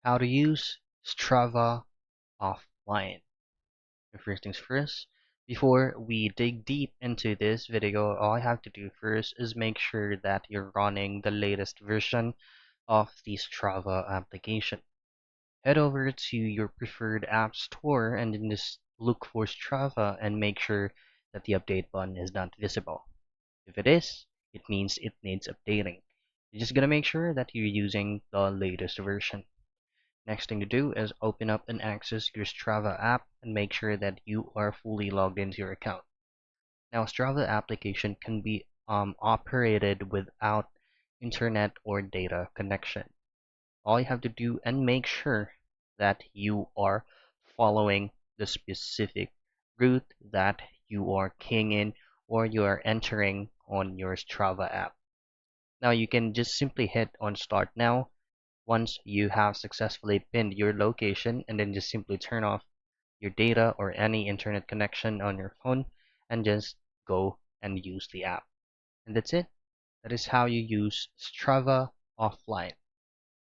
How to use Strava offline. First things first, before we dig deep into this video, all I have to do first is make sure that you're running the latest version of the Strava application. Head over to your preferred app store and then just look for Strava and make sure that the update button is not visible. If it is, it means it needs updating. You're just gonna make sure that you're using the latest version. Next thing to do is open up and access your Strava app and make sure that you are fully logged into your account. Now, Strava application can be operated without internet or data connection. All you have to do and make sure that you are following the specific route that you are keying in or you are entering on your Strava app. Now you can just simply hit on start now once you have successfully pinned your location, and then just simply turn off your data or any internet connection on your phone and just go and use the app. And that's it. That is how you use Strava offline.